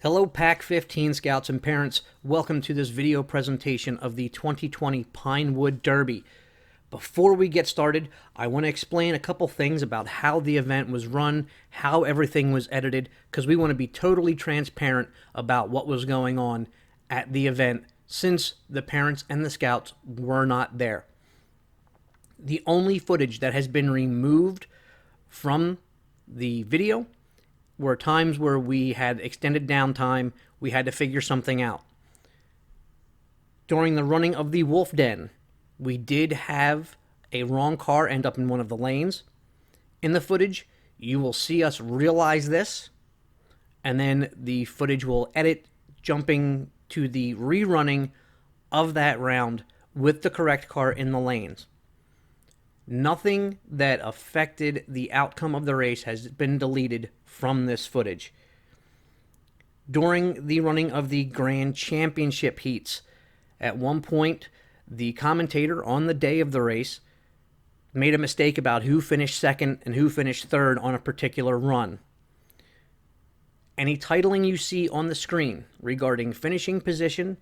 Hello Pack 15 Scouts and parents, welcome to this video presentation of the 2020 Pinewood Derby. Before we get started, I want to explain a couple things about how the event was run, how everything was edited, because we want to be totally transparent about what was going on at the event since the parents and the scouts were not there. The only footage that has been removed from the video were times where we had extended downtime, we had to figure something out. During the running of the Wolf Den, we did have a wrong car end up in one of the lanes. In the footage, you will see us realize this, and then the footage will edit, jumping to the rerunning of that round with the correct car in the lanes. Nothing that affected the outcome of the race has been deleted from this footage. During the running of the Grand Championship heats, at one point, the commentator on the day of the race made a mistake about who finished second and who finished third on a particular run. Any titling you see on the screen regarding finishing position,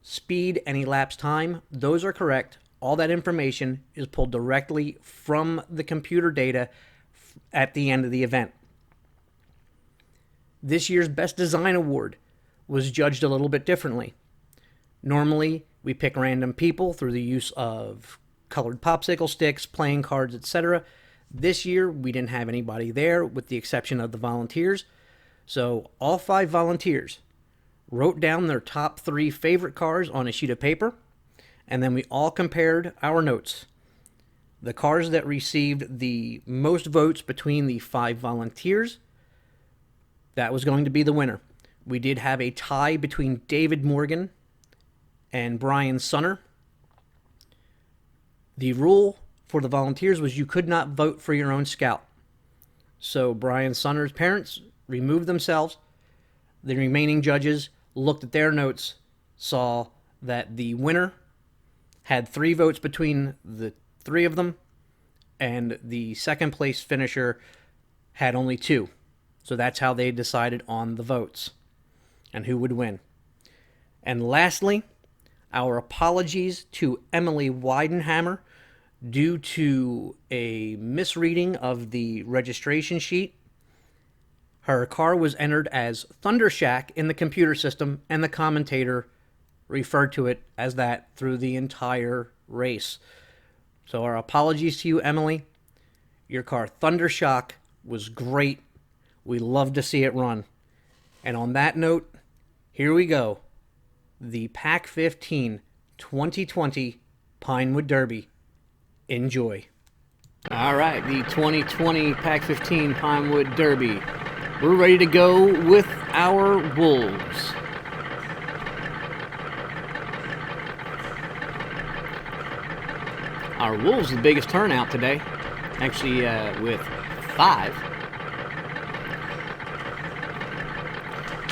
speed, and elapsed time, those are correct. All that information is pulled directly from the computer data at the end of the event. This year's Best Design Award was judged a little bit differently. Normally, we pick random people through the use of colored popsicle sticks, playing cards, etc. This year, we didn't have anybody there with the exception of the volunteers. So all 5 volunteers wrote down their top 3 favorite cars on a sheet of paper, and then we all compared our notes. The cars that received the most votes between the 5 volunteers, that was going to be the winner. We did have a tie between David Morgan and Brian Sunner. The rule for the volunteers was you could not vote for your own scout. So Brian Sunner's parents removed themselves. The remaining judges looked at their notes, saw that the winner had 3 votes between the 3 of them, and the second place finisher had only 2. So that's how they decided on the votes and who would win. And lastly, our apologies to Emily Weidenhammer due to a misreading of the registration sheet. Her car was entered as Thundershack in the computer system, and the commentator referred to it as that through the entire race. So our apologies to you, Emily. Your car, Thundershock, was great. We love to see it run. And on that note, here we go. The Pack 15 2020 Pinewood Derby. Enjoy. All right, the 2020 Pack 15 Pinewood Derby. We're ready to go with our Wolves. Our Wolves, the biggest turnout today, actually with 5.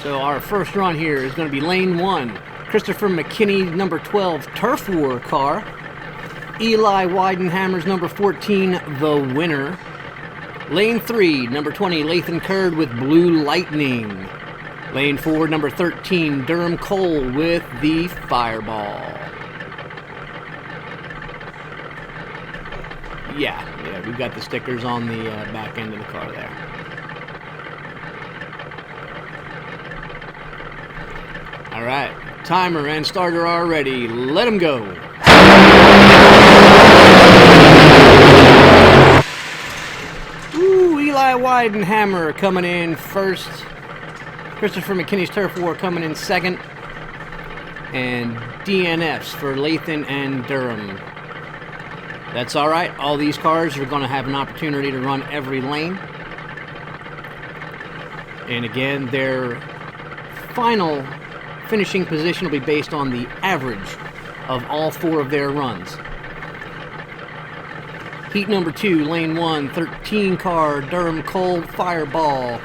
So our first run here is going to be lane 1. Christopher McKinney, number 12, Turf War car. Eli Weidenhammer's number 14, the winner. Lane 3, number 20, Lathan Curd with Blue Lightning. Lane 4, number 13, Durham Cole with the Fireball. Yeah, we've got the stickers on the back end of the car there. All right, timer and starter are ready. Let them go. Ooh, Eli Weidenhammer coming in first. Christopher McKinney's Turf War coming in second. And DNFs for Lathan and Durham. That's all right. All these cars are going to have an opportunity to run every lane. And again, their final finishing position will be based on the average of all 4 of their runs. Heat number 2, lane 1, 13 car, Durham Cole Fireball.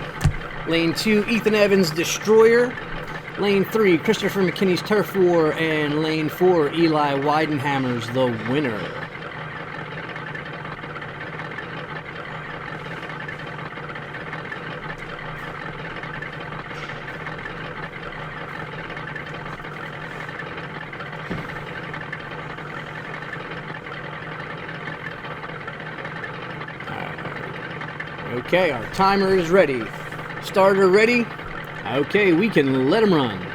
Lane 2, Ethan Evans Destroyer. Lane 3, Christopher McKinney's Turf War. And lane 4, Eli Weidenhammer's the winner. Okay, our timer is ready. Starter ready? Okay, we can let him run. We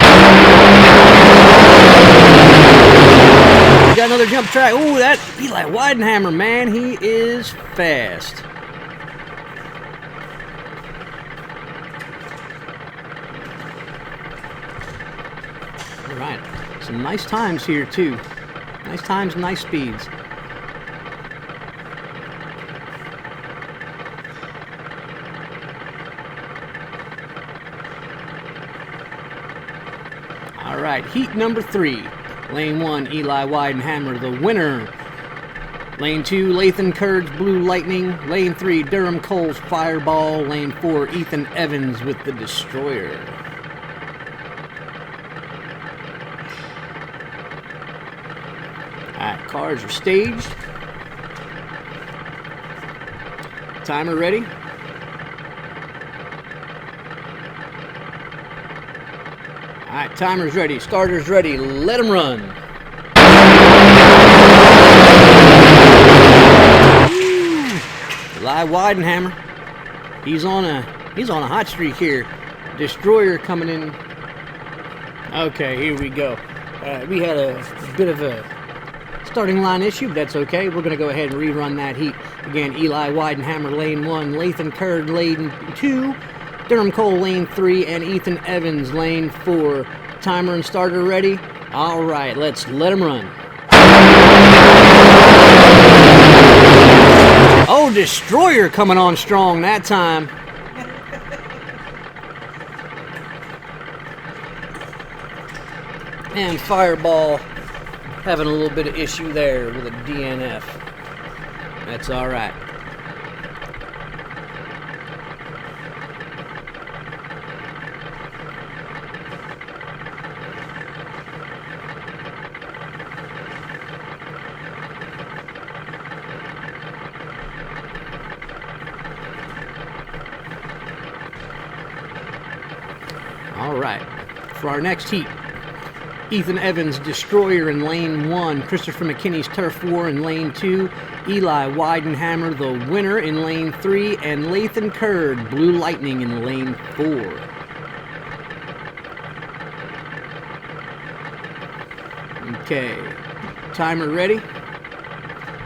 got another jump track. Ooh, that Eli Weidenhammer, man, he is fast. All right, some nice times here too. Nice times, nice speeds. All right, heat number 3. Lane 1, Eli Weidenhammer, the winner. Lane 2, Lathan Kurd's Blue Lightning. Lane 3, Durham Cole's Fireball. Lane 4, Ethan Evans with the Destroyer. Alright, cars are staged. Timer ready? Alright, timer's ready, starter's ready, let him run. Eli Weidenhammer. He's on a hot streak here. Destroyer coming in. Okay, here we go. We had a bit of a starting line issue, but that's okay. We're going to go ahead and rerun that heat. Again, Eli Weidenhammer, lane 1, Lathan Kurd, lane 2, Durham Cole, lane 3, and Ethan Evans, lane 4. Timer and starter ready? All right, let's let him run. Oh, Destroyer coming on strong that time. And Fireball having a little bit of issue there with a DNF. That's all right. All right, for our next heat, Ethan Evans, Destroyer in lane 1, Christopher McKinney's Turf War in lane 2, Eli Weidenhammer, the winner, in lane 3, and Lathan Kurd, Blue Lightning, in lane 4. Okay, timer ready,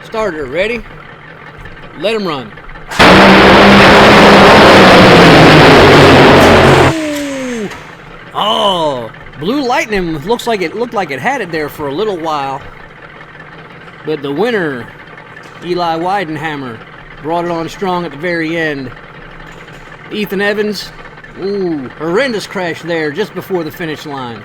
starter ready, let him run. Oh, Blue Lightning looked like it had it there for a little while. But the winner, Eli Weidenhammer, brought it on strong at the very end. Ethan Evans, ooh, horrendous crash there just before the finish line.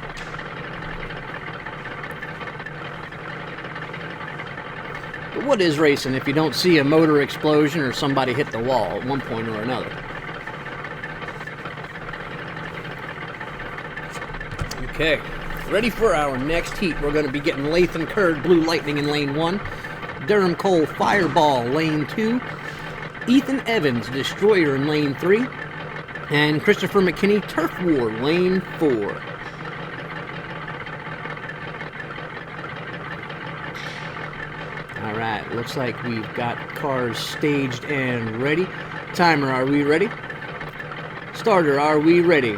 But what is racing if you don't see a motor explosion or somebody hit the wall at one point or another? Okay, ready for our next heat. We're going to be getting Lathan Kurd, Blue Lightning, in lane 1, Durham Cole, Fireball, lane 2, Ethan Evans, Destroyer, in lane 3, and Christopher McKinney, Turf War, lane 4. All right, looks like we've got cars staged and ready. Timer, are we ready? Starter, are we ready?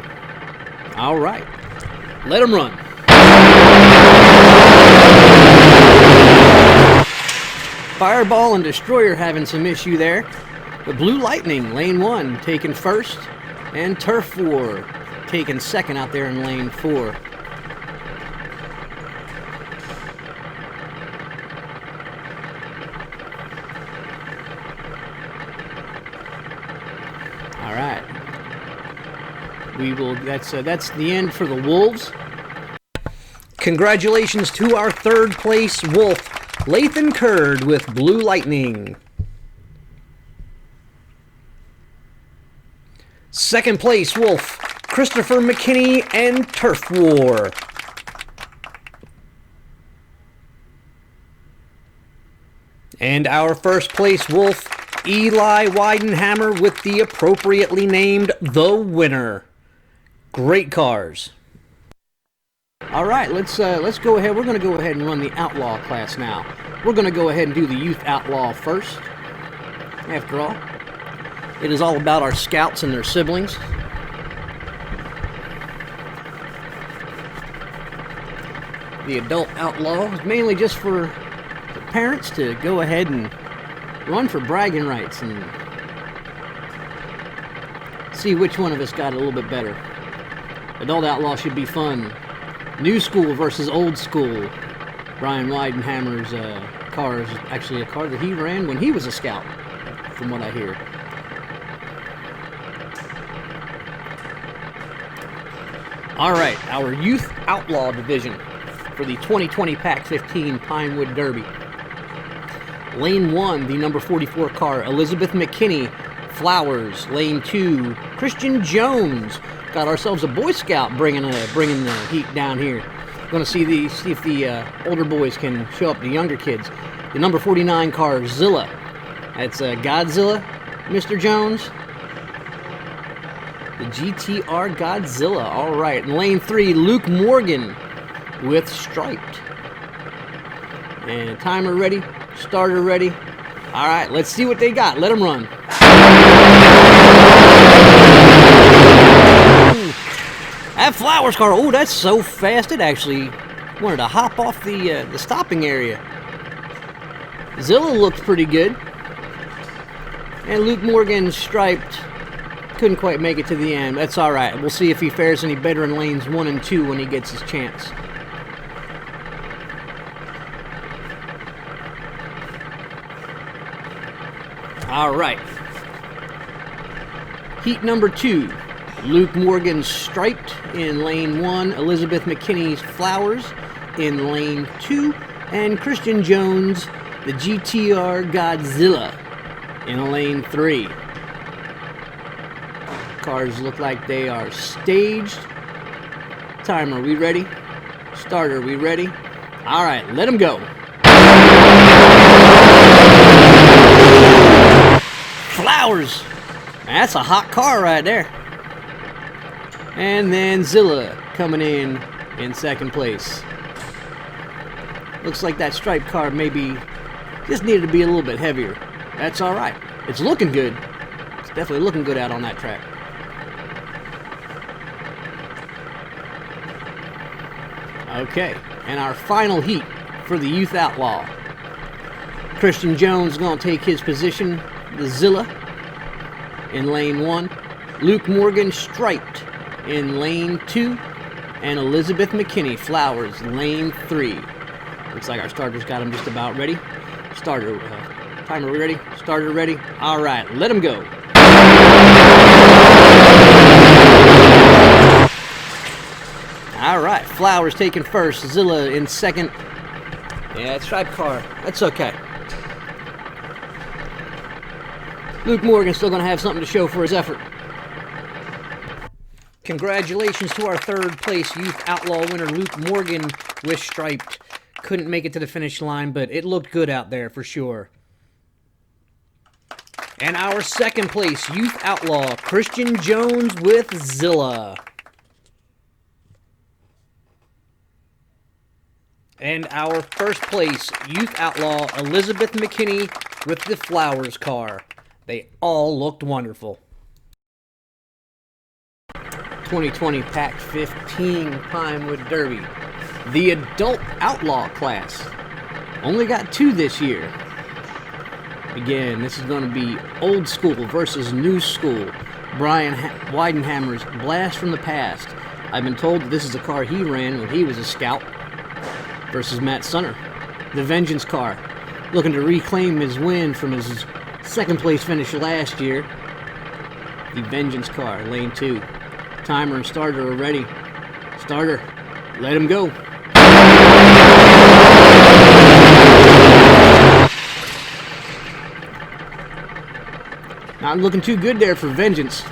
All right. Let him run. Fireball and Destroyer having some issue there. But Blue Lightning, lane 1, taking first. And Turf War taking second out there in lane 4. All right. We will. That's the end for the Wolves. Congratulations to our third place Wolf, Lathan Kurd with Blue Lightning. Second place Wolf, Christopher McKinney and Turf War. And our first place Wolf, Eli Weidenhammer with the appropriately named The Winner. Great cars. All right, let's go ahead. We're going to go ahead and run the Outlaw class now. We're going to go ahead and do the Youth Outlaw first, after all. It is all about our scouts and their siblings. The adult outlaw is mainly just for the parents to go ahead and run for bragging rights and see which one of us got a little bit better. Adult outlaw should be fun. New school versus old school. Brian Weidenhammer's car is actually a car that he ran when he was a scout, from what I hear. All right, our youth outlaw division for the 2020 Pac 15 Pinewood Derby. Lane 1, the number 44 car, Elizabeth McKinney, Flowers. Lane 2, Christian Jones. Got ourselves a Boy Scout bringing the heat down here. Going to see if the older boys can show up the younger kids. The number 49 car, Zilla. That's Godzilla, Mr. Jones. The GTR Godzilla. All right. In lane 3, Luke Morgan with Striped. And timer ready. Starter ready. All right. Let's see what they got. Let them run. That Flowers car, oh, that's so fast, it actually wanted to hop off the stopping area. Zilla looked pretty good. And Luke Morgan Striped couldn't quite make it to the end. That's all right. We'll see if he fares any better in lanes 1 and 2 when he gets his chance. All right. Heat number 2. Luke Morgan Striped in lane 1, Elizabeth McKinney's Flowers in lane 2, and Christian Jones, the GTR Godzilla, in lane 3. Cars look like they are staged. Timer, we ready? Starter, we ready? All right, let them go. Flowers! That's a hot car right there. And then Zilla coming in second place. Looks like that striped car maybe just needed to be a little bit heavier. That's all right. It's looking good. It's definitely looking good out on that track. Okay, and our final heat for the Youth Outlaw. Christian Jones is going to take his position, the Zilla, in lane 1. Luke Morgan Striped in lane 2, and Elizabeth McKinney Flowers lane 3. Looks like our starter's got them just about ready. Starter, timer ready? Starter ready? All right, let them go. All right, Flowers taking first, Zilla in second. Yeah, striped car. That's okay. Luke Morgan's still going to have something to show for his effort. Congratulations to our third place Youth Outlaw winner, Luke Morgan with Striped. Couldn't make it to the finish line, but it looked good out there for sure. And our second place Youth Outlaw, Christian Jones with Zilla. And our first place Youth Outlaw, Elizabeth McKinney with the Flowers car. They all looked wonderful. 2020 Pac 15 Pinewood Derby. The adult outlaw class. Only got 2 this year. Again, this is going to be old school versus new school. Brian Weidenhammer's Blast from the Past. I've been told that this is a car he ran when he was a scout. Versus Matt Sunner. The Vengeance car. Looking to reclaim his win from his second place finish last year. The Vengeance car, lane 2. Timer and starter are ready. Starter, let him go. Not looking too good there for Vengeance.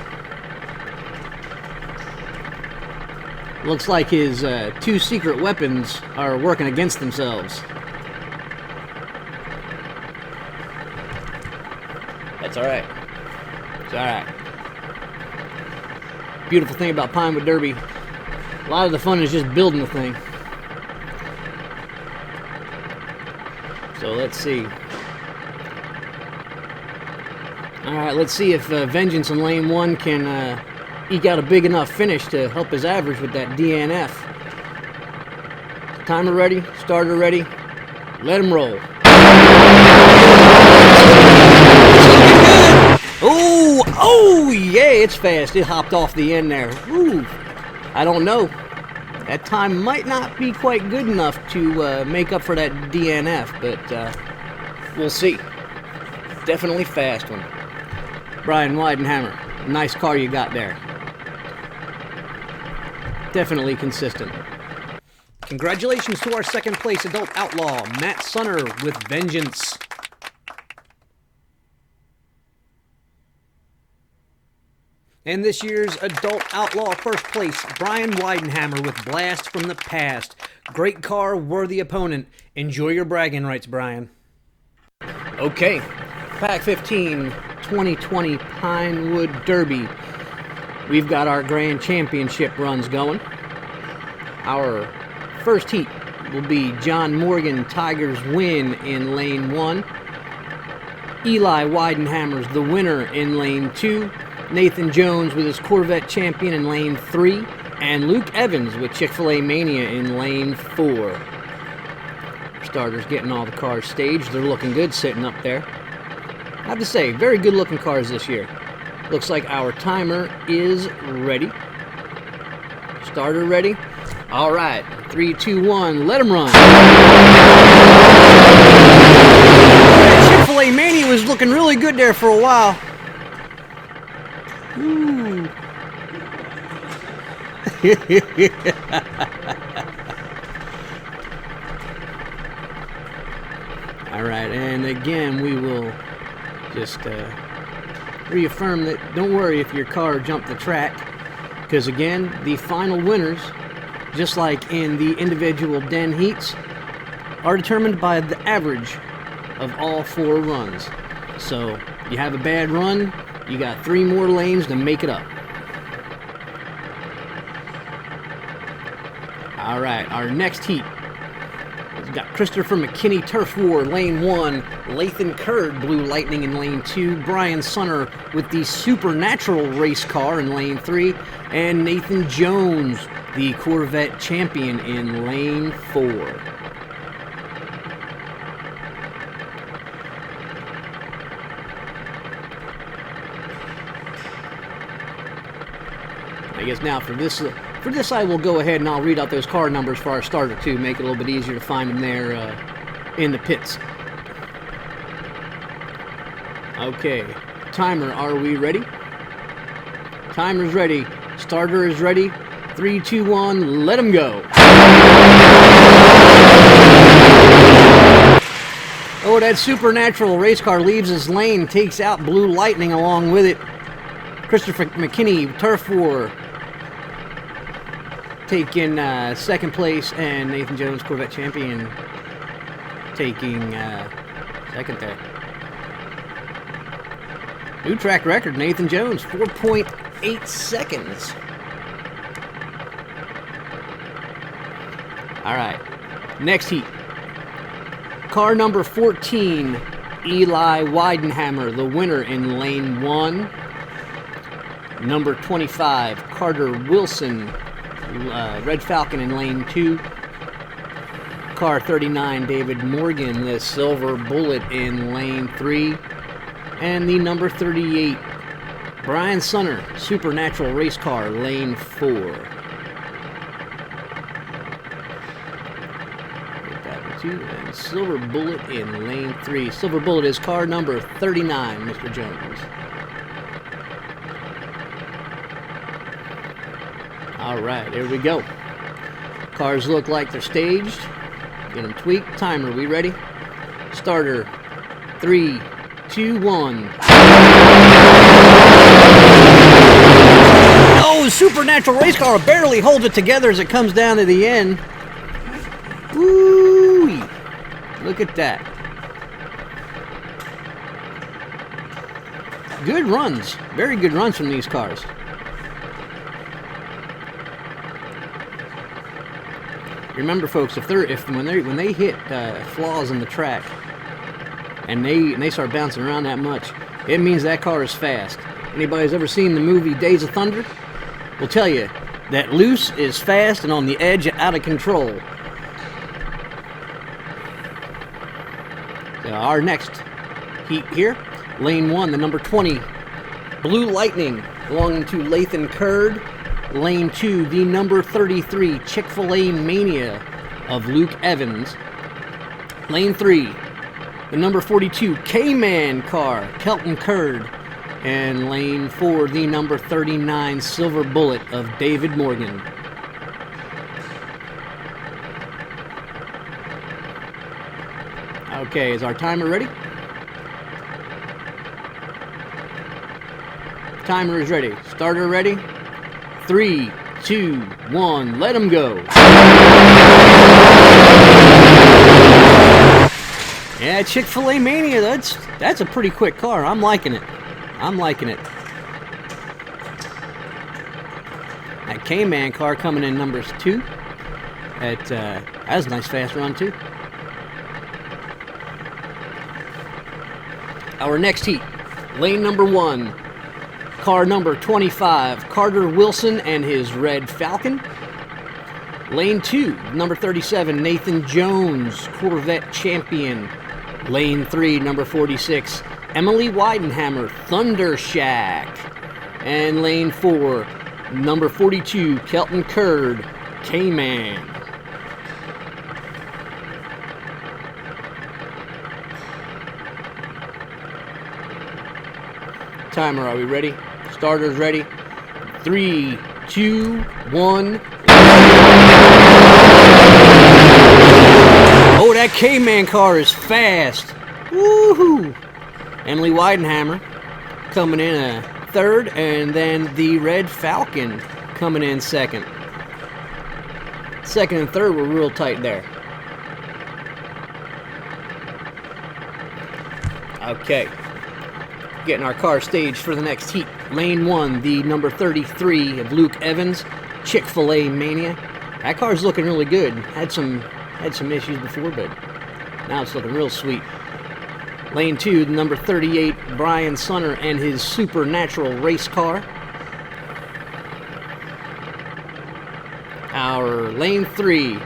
Looks like his 2 secret weapons are working against themselves. That's all right. It's all right. Beautiful thing about Pinewood Derby, a lot of the fun is just building the thing. So let's see. All right, let's see if Vengeance in lane 1 can eke out a big enough finish to help his average with that DNF. Timer ready, starter ready, let him roll. Oh, yeah, it's fast. It hopped off the end there. Ooh, I don't know. That time might not be quite good enough to make up for that DNF, but we'll see. Definitely fast one. Brian Weidenhammer, nice car you got there. Definitely consistent. Congratulations to our second place adult outlaw, Matt Sunner with Vengeance. And this year's adult outlaw first place, Brian Weidenhammer with Blast from the Past. Great car, worthy opponent. Enjoy your bragging rights, Brian. Okay, Pack 15 2020 Pinewood Derby. We've got our Grand Championship runs going. Our first heat will be John Morgan Tiger's win in lane 1. Eli Weidenhammer's the winner in lane 2. Nathan Jones with his Corvette Champion in lane 3. And Luke Evans with Chick-fil-A Mania in lane 4. Starters getting all the cars staged. They're looking good sitting up there. I have to say, very good looking cars this year. Looks like our timer is ready. Starter ready. All right, 3, 2, 1, let them run. Chick-fil-A Mania was looking really good there for a while. Ooh. All right, and again, we will just reaffirm that don't worry if your car jumped the track, because again, the final winners, just like in the individual den heats, are determined by the average of all 4 runs. So you have a bad run, you got 3 more lanes to make it up. All right, our next heat. We've got Christopher McKinney Turf War, lane 1. Lathan Curd, Blue Lightning in lane 2. Brian Sunner with the Supernatural race car in lane 3. And Nathan Jones, the Corvette Champion in lane 4. I guess now for this I will go ahead and I'll read out those car numbers for our starter too, make it a little bit easier to find them there in the pits. Okay, timer, are we ready? Timer's ready. Starter is ready. 3, 2, 1, let them go. Oh, that Supernatural race car leaves his lane, takes out Blue Lightning along with it. Christopher McKinney Turf War taking second place, and Nathan Jones, Corvette Champion, taking second there. New track record, Nathan Jones, 4.8 seconds. All right, next heat. Car number 14, Eli Weidenhammer, the winner in lane 1. Number 25, Carter Wilson, Red Falcon in lane 2. Car 39, David Morgan, the Silver Bullet in lane 3. And the number 38, Brian Sunner, Supernatural race car, lane 4. And Silver Bullet in lane 3. Silver Bullet is car number 39, Mr. Jones. All right, here we go. Cars look like they're staged. Get them tweaked. Timer, we ready? Starter, 3, 2, 1. Oh, Supernatural race car barely holds it together as it comes down to the end. Woo! Look at that. Good runs. Very good runs from these cars. Remember, folks, when they hit flaws in the track and they start bouncing around that much, it means that car is fast. Anybody who's ever seen the movie Days of Thunder will tell you that loose is fast and on the edge and out of control. So our next heat here, lane 1, the number 20, Blue Lightning, belonging to Lathan Kurd. Lane 2, the number 33, Chick-fil-A Mania of Luke Evans. Lane 3, the number 42, K-Man car, Kelton Kurd. And lane 4, the number 39, Silver Bullet of David Morgan. Okay, is our timer ready? Timer is ready. Starter ready? 3, 2, 1, let them go. Yeah, Chick-fil-A Mania, that's a pretty quick car. I'm liking it. That K-Man car coming in numbers 2. That was a nice fast run too. Our next heat, lane number 1, car number 25, Carter Wilson and his Red Falcon. Lane 2, number 37, Nathan Jones, Corvette Champion. Lane 3, number 46, Emily Weidenhammer, Thunder Shack. And lane 4, number 42, Kelton Kurd, K-Man. Timer, are we ready? Starter's ready. 3, 2, 1. Oh, that K-Man car is fast. Woohoo! Emily Weidenhammer coming in a third, and then the Red Falcon coming in second. Second and third were real tight there. Okay. Getting our car staged for the next heat. Lane 1, the number 33 of Luke Evans, Chick-fil-A Mania. That car's looking really good. Had some issues before, but now it's looking real sweet. Lane 2, the number 38, Brian Sunner and his Supernatural race car. Our lane 3,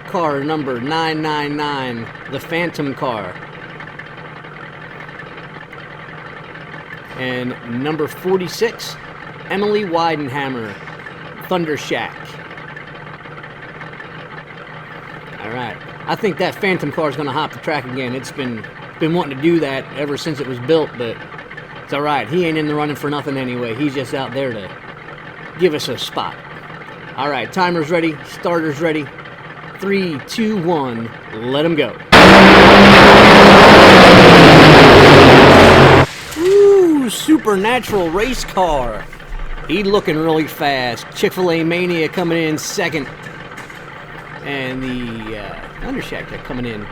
car number 999, the Phantom car. And number 46, Emily Weidenhammer, Thunder Shack. All right. I think that Phantom car is going to hop the track again. It's been wanting to do that ever since it was built, but it's all right. He ain't in the running for nothing anyway. He's just out there to give us a spot. All right. Timer's ready. Starter's ready. 3, 2, 1. Let him go. Supernatural race car. He looking really fast. Chick-fil-A Mania coming in second. And the Thunder Shack coming in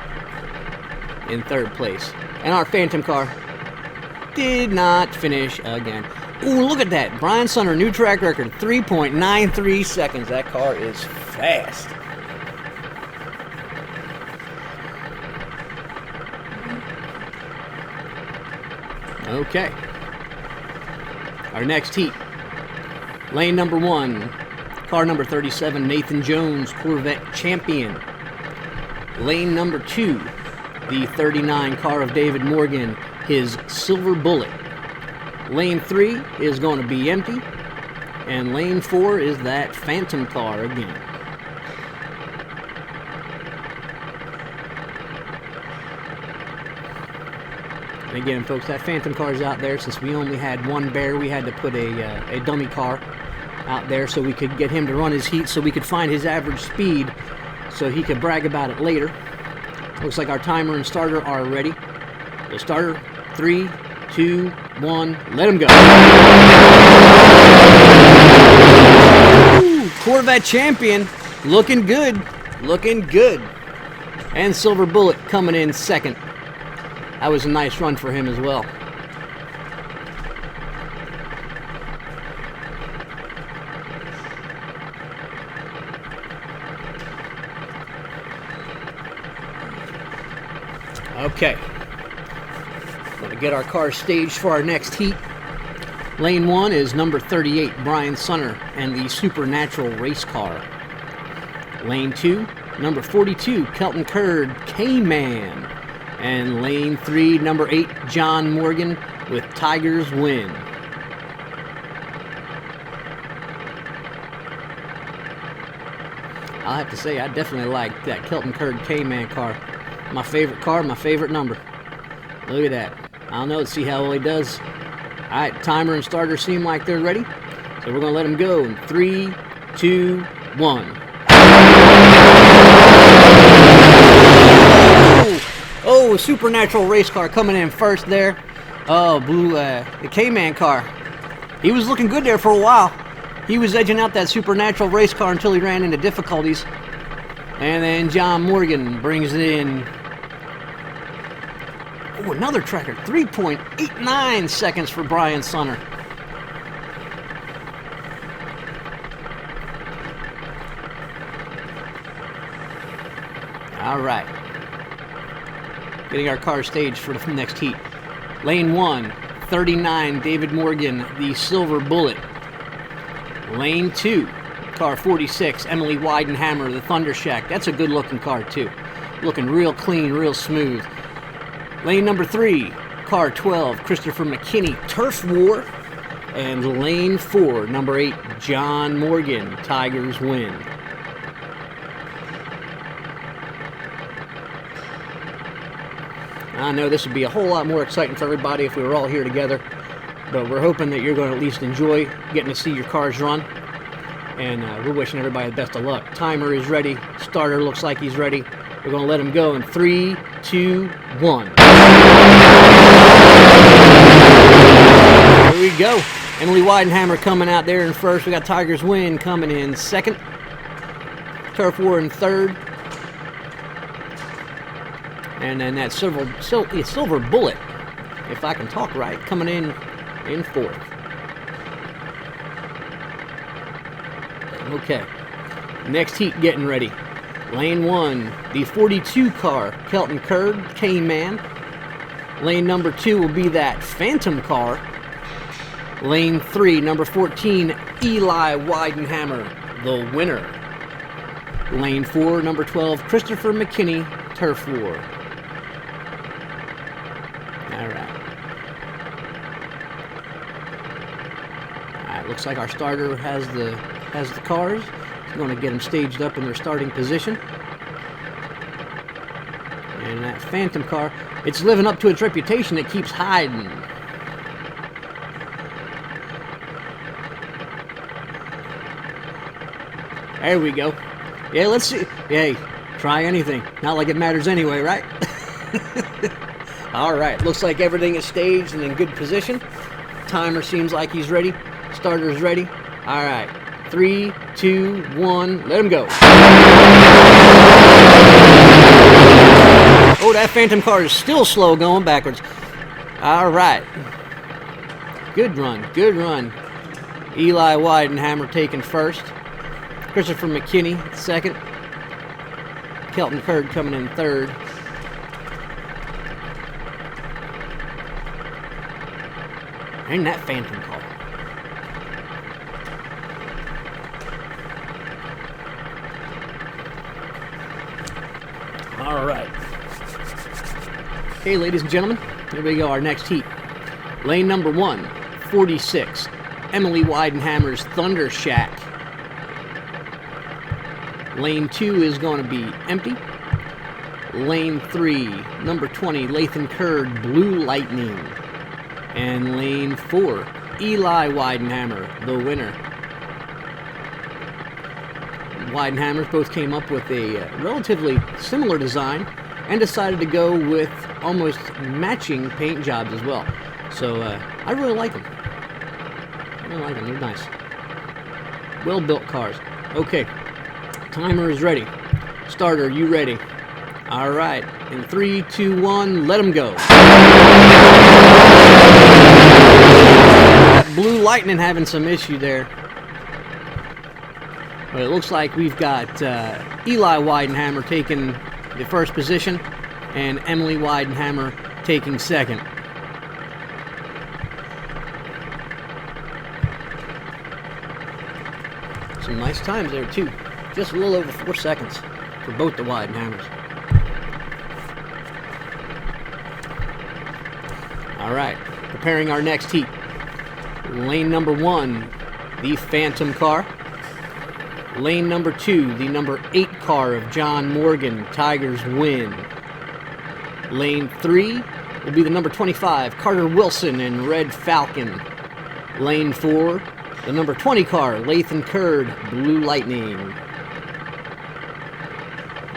third place. And our Phantom car did not finish again. Ooh, look at that. Brian Sunner, new track record, 3.93 seconds. That car is fast. Okay. Our next heat, lane number 1, car number 37, Nathan Jones, Corvette Champion. Lane number 2, the 39 car of David Morgan, his Silver Bullet. Lane 3 is going to be empty, and lane 4 is that Phantom car again. And again, folks, that Phantom car is out there. Since we only had one bear, we had to put a dummy car out there so we could get him to run his heat, so we could find his average speed, so he could brag about it later. Looks like our timer and starter are ready. The starter, 3, 2, 1, let him go. Ooh, Corvette Champion, looking good, looking good. And Silver Bullet coming in second. That was a nice run for him as well. Okay. Gonna get our car staged for our next heat. Lane 1 is number 38, Brian Sunner, and the Supernatural race car. Lane 2, number 42, Kelton Kurd, K-Man. And lane 3, number 8, John Morgan with Tigers Win. I'll have to say, I definitely like that Kelton Kurd K-Man car. My favorite car, my favorite number. Look at that. I don't know, let's see how well he does. All right, timer and starter seem like they're ready. So we're going to let them go in 3, 2, 1. Oh, Supernatural race car coming in first there. Oh, the K-Man car. He was looking good there for a while. He was edging out that Supernatural race car until he ran into difficulties. And then John Morgan brings it in. Oh, another tracker. 3.89 seconds for Brian Sunner. All right. Getting our car staged for the next heat. Lane 1, 39, David Morgan, the Silver Bullet. Lane 2, car 46, Emily Weidenhammer, the Thunder Shack. That's a good looking car too. Looking real clean, real smooth. Lane number 3, car 12, Christopher McKinney, Turf War. And lane 4, number 8, John Morgan, Tigers Win. I know this would be a whole lot more exciting for everybody if we were all here together, but we're hoping that you're going to at least enjoy getting to see your cars run, and we're wishing everybody the best of luck. Timer is ready. Starter looks like he's ready. We're going to let him go in 3, 2, 1. Here we go. Emily Weidenhammer coming out there in first. We got Tigers Win coming in second. Turf War in third. And then that silver Bullet, if I can talk right, coming in fourth. Okay, next heat getting ready. Lane 1, the 42 car, Kelton Kurd, K-Man. Lane number 2 will be that Phantom car. Lane 3, number 14, Eli Weidenhammer, the winner. Lane 4, number 12, Christopher McKinney, Turf War. Looks like our starter has the cars. He's going to get them staged up in their starting position. And that Phantom car, it's living up to its reputation. It keeps hiding. There we go. Yeah, let's see. Hey, try anything. Not like it matters anyway, right? All right, looks like everything is staged and in good position. Timer seems like he's ready. Starter's ready. All right. 3, 2, 1. Let him go. Oh, that Phantom car is still slow going backwards. All right. Good run. Good run. Eli Weidenhammer taking first. Christopher McKinney second. Kelton Kurd coming in third. And that Phantom car. All right. Okay, ladies and gentlemen, here we go, our next heat. Lane number 1, 46, Emily Weidenhammer's Thunder Shack. Lane 2 is going to be empty. Lane 3, number 20, Lathan Kurd, Blue Lightning. And lane 4, Eli Weidenhammer, the winner. Weidenhammers both came up with a relatively similar design and decided to go with almost matching paint jobs as well. So I really like them. They're nice. Well-built cars. Okay, timer is ready. Starter, you ready? All right, in 3, 2, 1, let them go. Blue Lightning having some issue there. But it looks like we've got Eli Weidenhammer taking the first position and Emily Weidenhammer taking second. Some nice times there, too. Just a little over 4 seconds for both the Weidenhammers. All right, preparing our next heat. Lane number 1, the Phantom car. Lane number 2, the number 8 car of John Morgan, Tigers win. Lane 3 will be the number 25, Carter Wilson and Red Falcon. Lane 4, the number 20 car, Lathan Curd, Blue Lightning.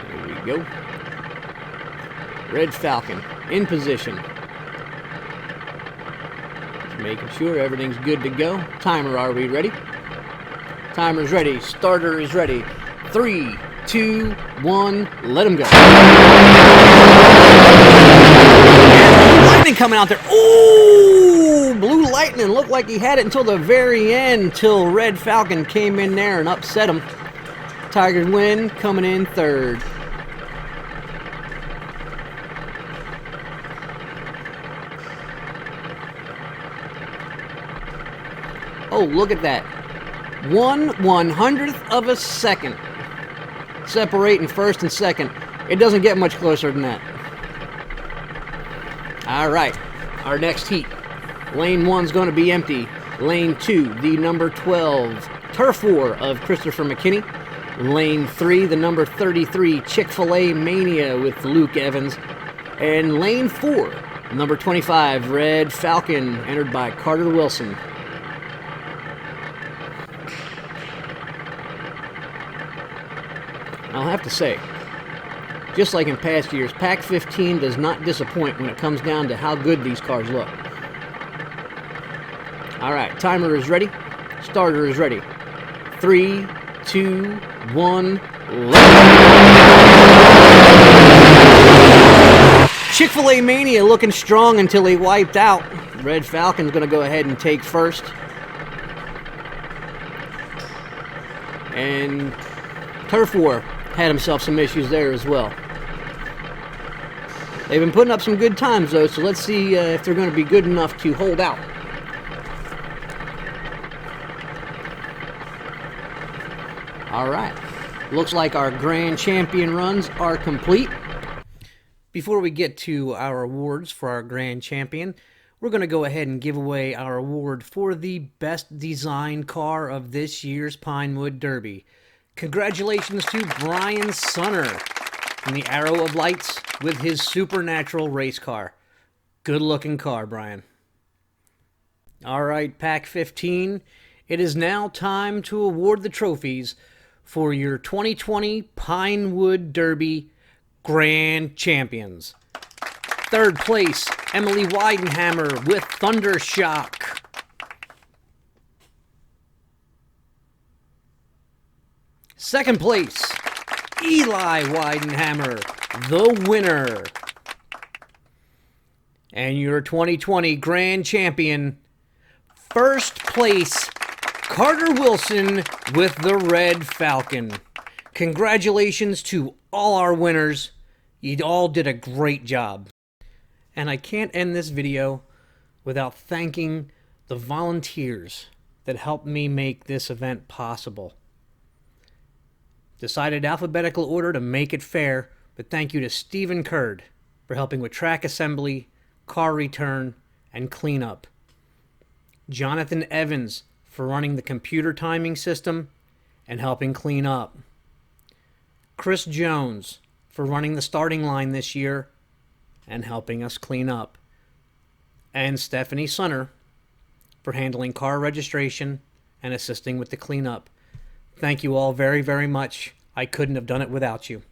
There we go. Red Falcon in position. Just making sure everything's good to go. Timer, are we ready? Timer's ready. Starter is ready. 3, 2, 1, let him go. Blue Lightning coming out there. Ooh! Blue Lightning looked like he had it until the very end, till Red Falcon came in there and upset him. Tigers win, coming in third. Oh, look at that. 1/100th of a second separating first and second. It doesn't get much closer than that. All right, our next heat. Lane 1's going to be empty. Lane 2, the number 12 Turf War of Christopher McKinney. Lane 3, the number 33 Chick-fil-A Mania with Luke Evans. And Lane 4, number 25 Red Falcon, entered by Carter Wilson. I'll have to say, just like in past years, Pack 15 does not disappoint when it comes down to how good these cars look. All right, timer is ready. Starter is ready. 3, 2, 1, Chick-fil-A Mania looking strong until he wiped out. Red Falcon's going to go ahead and take first. And Turf War had himself some issues there as well. They've been putting up some good times, though, so let's see if they're going to be good enough to hold out. All right. Looks like our grand champion runs are complete. Before we get to our awards for our grand champion, we're going to go ahead and give away our award for the best designed car of this year's Pinewood Derby. Congratulations to Brian Sunner from the Arrow of Lights with his Supernatural race car. Good looking car, Brian. All right, Pack 15. It is now time to award the trophies for your 2020 Pinewood Derby Grand Champions. Third place, Emily Weidenhammer with Thundershock. Second place, Eli Weidenhammer, the winner. And your 2020 Grand Champion, first place, Carter Wilson with the Red Falcon. Congratulations to all our winners. You all did a great job. And I can't end this video without thanking the volunteers that helped me make this event possible. Decided alphabetical order to make it fair, but thank you to Stephen Curd for helping with track assembly, car return, and cleanup. Jonathan Evans for running the computer timing system and helping clean up. Chris Jones for running the starting line this year and helping us clean up. And Stephanie Sunner for handling car registration and assisting with the cleanup. Thank you all very, very much. I couldn't have done it without you.